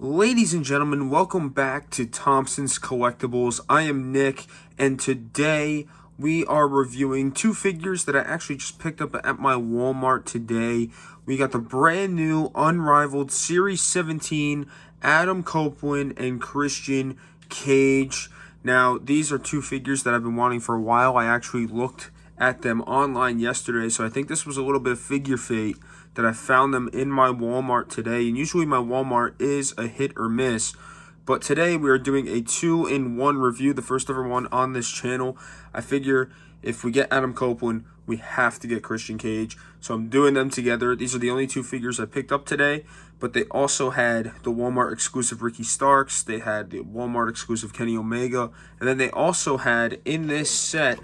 Ladies and gentlemen, welcome back to Thompson's Collectibles. I am Nick, and today we are reviewing two figures that I actually just picked up at my Walmart today. We got the brand new Unrivaled Series 17 Adam Copeland and Christian Cage. Now, these are two figures that I've been wanting for a while. I actually looked at them online yesterday, so I think this was a little bit of figure fate that I found them in my Walmart today. And usually my Walmart is a hit or miss, but today we are doing a 2-in-1 review, the first ever one on this channel. I figure if we get Adam Copeland, we have to get Christian Cage, so I'm doing them together. These are the only two figures I picked up today, but they also had the Walmart exclusive Ricky Starks, they had the Walmart exclusive Kenny Omega, and then they also had, in this set,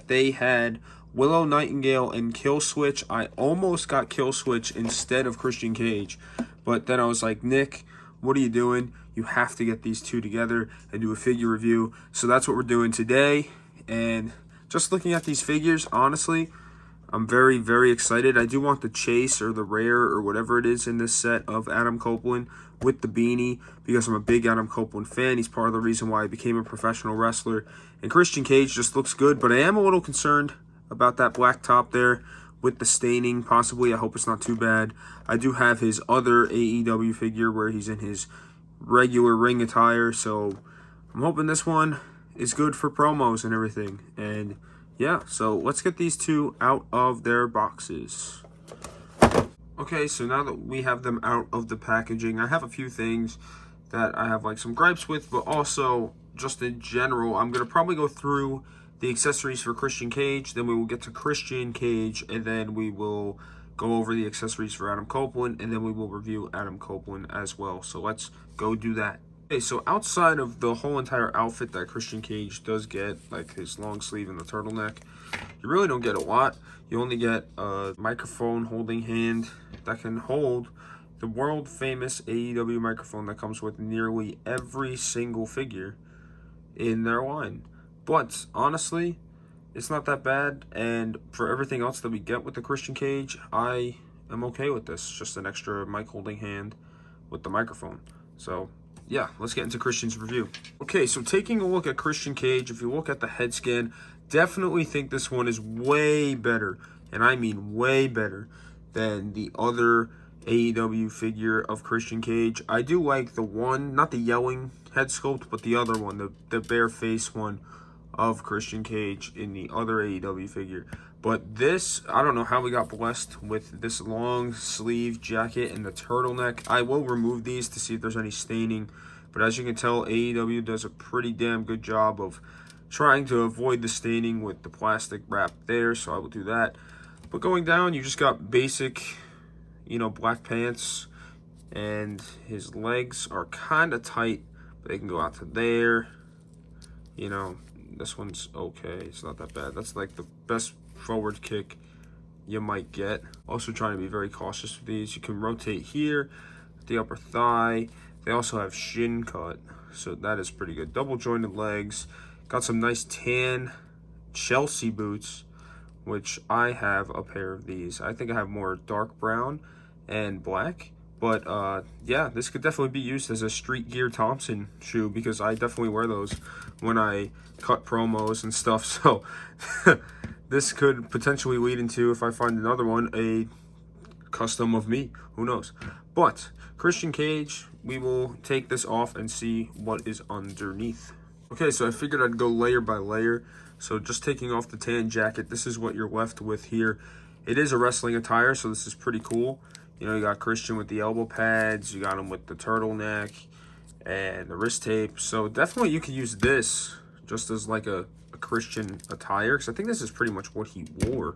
they had Willow Nightingale and Kill Switch. I almost got Kill Switch instead of Christian Cage, but then I was like, Nick, what are you doing? You have to get these two together and do a figure review. So that's what we're doing today. And just looking at these figures, honestly, I'm very, very excited. I do want the chase or the rare or whatever it is in this set of Adam Copeland with the beanie because I'm a big Adam Copeland fan. He's part of the reason why I became a professional wrestler. And Christian Cage just looks good, but I am a little concerned about that black top there with the staining, possibly. I hope it's not too bad. I do have his other AEW figure where he's in his regular ring attire, so I'm hoping this one is good for promos and everything. And yeah, so let's get these two out of their boxes. Okay, so now that we have them out of the packaging, I have a few things that I have like some gripes with, but also just in general, I'm going to probably go through the accessories for Christian Cage, then we will get to Christian Cage, and then we will go over the accessories for Adam Copeland, and then we will review Adam Copeland as well. So let's go do that. Okay, so outside of the whole entire outfit that Christian Cage does get, like his long sleeve and the turtleneck, you really don't get a lot. You only get a microphone holding hand that can hold the world famous AEW microphone that comes with nearly every single figure in their line. But honestly, it's not that bad, and for everything else that we get with the Christian Cage, I am okay with this. Just an extra mic holding hand with the microphone. So yeah, let's get into Christian's review. Okay, so taking a look at Christian Cage, if you look at the head scan, definitely think this one is way better, and I mean way better, than the other AEW figure of Christian Cage. I do like the one, not the yelling head sculpt, but the other one, the bare face one of Christian Cage in the other AEW figure. But this, I don't know how we got blessed with this long sleeve jacket and the turtleneck. I will remove these to see if there's any staining, but as you can tell, AEW does a pretty damn good job of trying to avoid the staining with the plastic wrap there, so I will do that. But going down, you just got basic, you know, black pants, and his legs are kind of tight, but they can go out to there. You know, this one's okay. It's not that bad. That's like the best forward kick you might get. Also trying to be very cautious with these. You can rotate here, the upper thigh. They also have shin cut, so that is pretty good. Double jointed legs. Got some nice tan Chelsea boots, which I have a pair of these. I think I have more dark brown and black. But yeah, this could definitely be used as a street gear Thompson shoe because I definitely wear those when I cut promos and stuff. So this could potentially lead into, if I find another one, a custom of me. Who knows? But Christian Cage, we will take this off and see what is underneath. Okay, so I figured I'd go layer by layer. So just taking off the tan jacket, this is what you're left with here. It is a wrestling attire, so this is pretty cool. You know, you got Christian with the elbow pads, you got him with the turtleneck and the wrist tape. So definitely you could use this just as like a Christian attire, because I think this is pretty much what he wore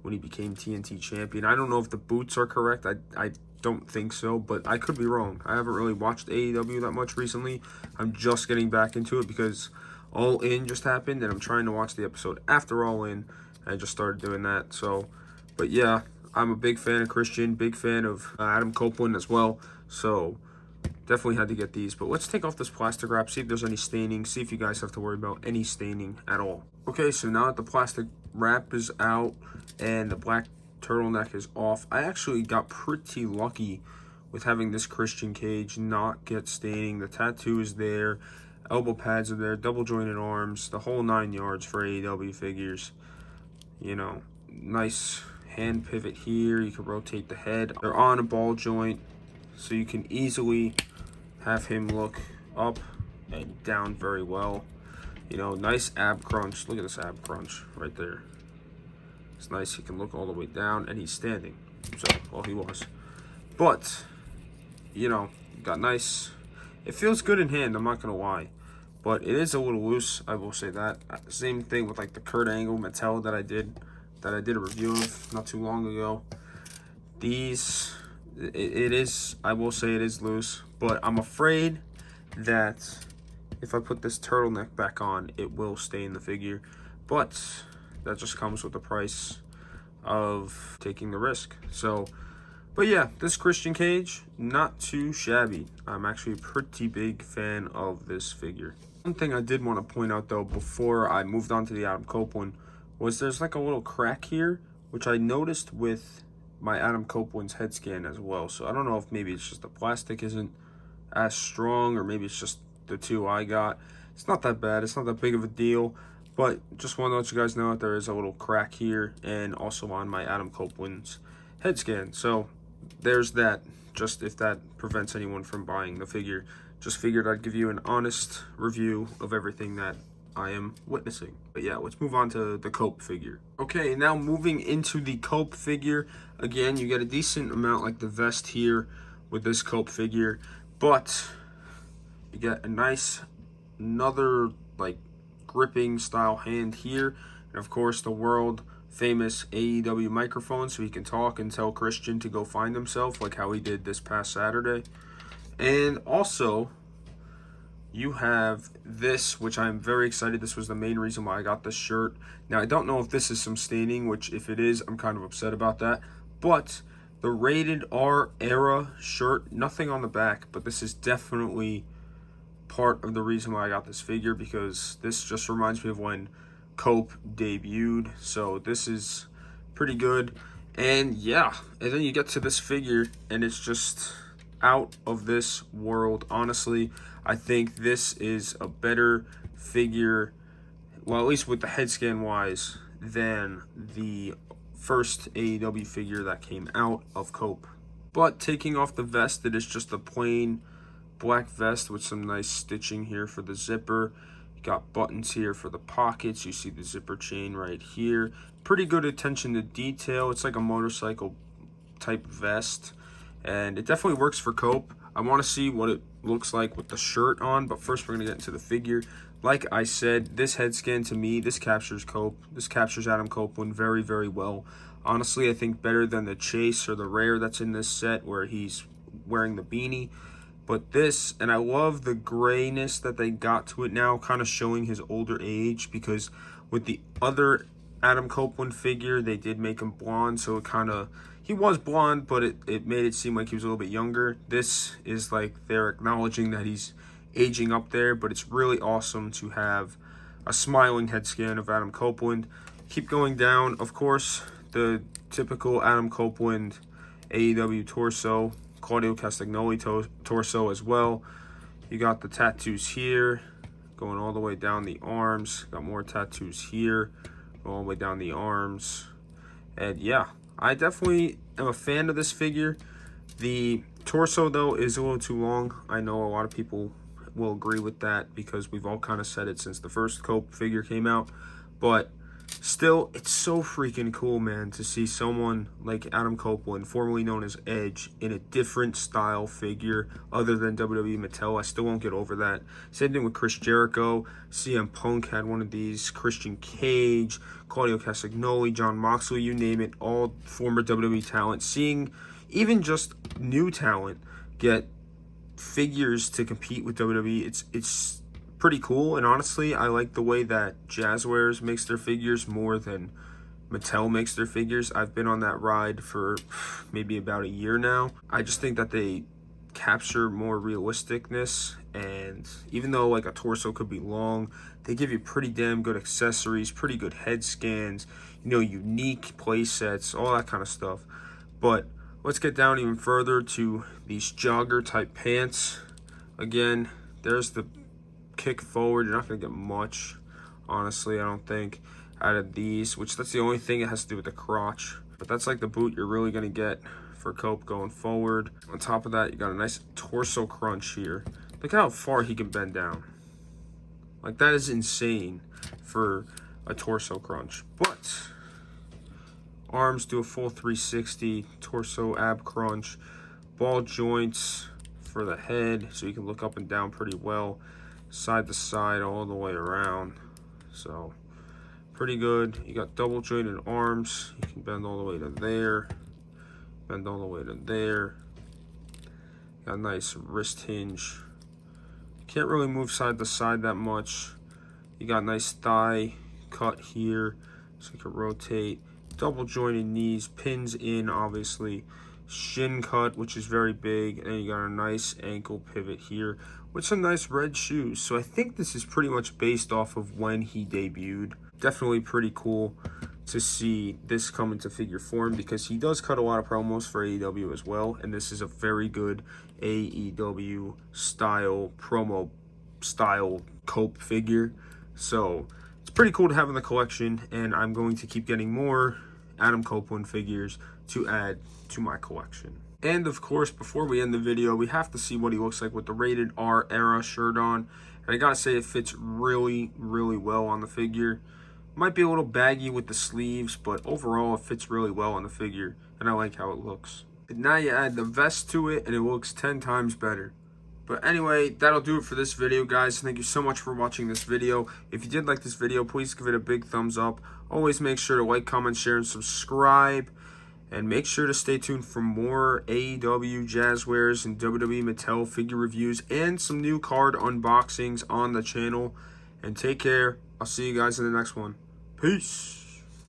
when he became TNT champion. I don't know if the boots are correct. I don't think so, but I could be wrong. I haven't really watched AEW that much recently. I'm just getting back into it because All In just happened, and I'm trying to watch the episode after All In. I just started doing that. So, but yeah, I'm a big fan of Christian, big fan of Adam Copeland as well. So definitely had to get these. But let's take off this plastic wrap, see if there's any staining, see if you guys have to worry about any staining at all. Okay, so now that the plastic wrap is out and the black turtleneck is off, I actually got pretty lucky with having this Christian cage not get staining. The tattoo is there, elbow pads are there, double jointed arms, the whole 9 yards for AEW figures. You know, nice hand pivot here. You can rotate the head. They're on a ball joint, so you can easily have him look up and down very well. You know, nice ab crunch. Look at this ab crunch right there. It's nice. He can look all the way down, and he's standing. So, well, he was. But, you know, got nice. It feels good in hand, I'm not going to lie. But it is a little loose, I will say that. Same thing with, like, the Kurt Angle Mattel that I did a review of not too long ago. These, it is, I will say it is loose. But I'm afraid that if I put this turtleneck back on, it will stay in the figure. But that just comes with the price of taking the risk. So, but yeah, this Christian cage, not too shabby. I'm actually a pretty big fan of this figure. One thing I did want to point out though, before I moved on to the Adam Copeland, was there's like a little crack here, which I noticed with my Adam Copeland's head scan as well. So I don't know if maybe it's just the plastic isn't as strong, or maybe it's just the two I got. It's not that bad, it's not that big of a deal, but just want to let you guys know that there is a little crack here, and also on my Adam Copeland's head scan. So there's that, just if that prevents anyone from buying the figure. Just figured I'd give you an honest review of everything that I am witnessing. But yeah, let's move on to the Cope figure. Okay, now moving into the Cope figure. Again, you get a decent amount, like the vest here with this Cope figure, but you get a nice, another like gripping style hand here, and of course the world famous AEW microphone, so he can talk and tell Christian to go find himself, like how he did this past Saturday. And also you have this, which I'm very excited. This was the main reason why I got this shirt. Now I don't know if this is some staining, which if it is, I'm kind of upset about that, but the Rated R era shirt, nothing on the back, but this is definitely part of the reason why I got this figure, because this just reminds me of when Cope debuted. So this is pretty good. And yeah, and then you get to this figure and it's just out of this world. Honestly, I think this is a better figure, well, at least with the head scan wise, than the first AEW figure that came out of Cope. But taking off the vest, it is just a plain black vest with some nice stitching here for the zipper. You got buttons here for the pockets. You see the zipper chain right here. Pretty good attention to detail. It's like a motorcycle type vest, and it definitely works for Cope. I want to see what it looks like with the shirt on, but first we're going to get into the figure. Like I said, this head scan, to me, this captures Cope. This captures Adam Copeland very, very well. Honestly, I think better than the Chase or the Rare that's in this set where he's wearing the beanie. But this, and I love the grayness that they got to it now, kind of showing his older age, because with the other Adam Copeland figure, they did make him blonde, so it kind of, he was blonde, but it made it seem like he was a little bit younger. This is like they're acknowledging that he's aging up there, but it's really awesome to have a smiling head scan of Adam Copeland. Keep going down, of course, the typical Adam Copeland AEW torso, Claudio Castagnoli torso as well. You got the tattoos here, going all the way down the arms. Got more tattoos here, going all the way down the arms. And yeah, I definitely am a fan of this figure. The torso, though, is a little too long. I know a lot of people will agree with that because we've all kind of said it since the first Cope figure came out. But still, it's so freaking cool, man, to see someone like Adam Copeland, formerly known as Edge, in a different style figure other than WWE Mattel. I still won't get over that. Same thing with Chris Jericho. CM Punk had one of these. Christian Cage, Claudio Castagnoli, John Moxley, you name it, all former WWE talent. Seeing even just new talent get figures to compete with WWE, it's pretty cool. And honestly, I like the way that Jazzwares makes their figures more than Mattel makes their figures. I've been on that ride for maybe about a year now. I just think that they capture more realisticness, and even though like a torso could be long, they give you pretty damn good accessories, pretty good head scans, you know, unique play sets, all that kind of stuff. But Let's get down even further to these jogger type pants. Again, there's the kick forward. You're not going to get much, honestly, I don't think, out of these, which that's the only thing it has to do with the crotch. But that's like the boot you're really going to get for Cope going forward. On top of that, you got a nice torso crunch here. Look how far he can bend down. Like, that is insane for a torso crunch. But arms do a full 360, torso ab crunch, ball joints for the head, so you can look up and down pretty well, side to side all the way around. So pretty good. You got double jointed arms. You can bend all the way to there, bend all the way to there. Got a nice wrist hinge. Can't really move side to side that much. You got nice thigh cut here, so you can rotate. Double jointed knees, pins in, obviously. Shin cut, which is very big, and you got a nice ankle pivot here with some nice red shoes. So I think this is pretty much based off of when he debuted. Definitely pretty cool to see this come into figure form, because he does cut a lot of promos for AEW as well, and this is a very good AEW style promo style Cope figure. So it's pretty cool to have in the collection, and I'm going to keep getting more Adam Copeland figures to add to my collection. And of course, before we end the video, we have to see what he looks like with the Rated R era shirt on. And I gotta say, it fits really, really well on the figure. Might be a little baggy with the sleeves, but overall it fits really well on the figure, and I like how it looks. And now you add the vest to it, and it looks 10 times better. But anyway, that'll do it for this video, guys. Thank you so much for watching this video. If you did like this video, please give it a big thumbs up. Always make sure to like, comment, share, and subscribe. And make sure to stay tuned for more AEW, Jazzwares, and WWE Mattel figure reviews and some new card unboxings on the channel. And take care. I'll see you guys in the next one. Peace.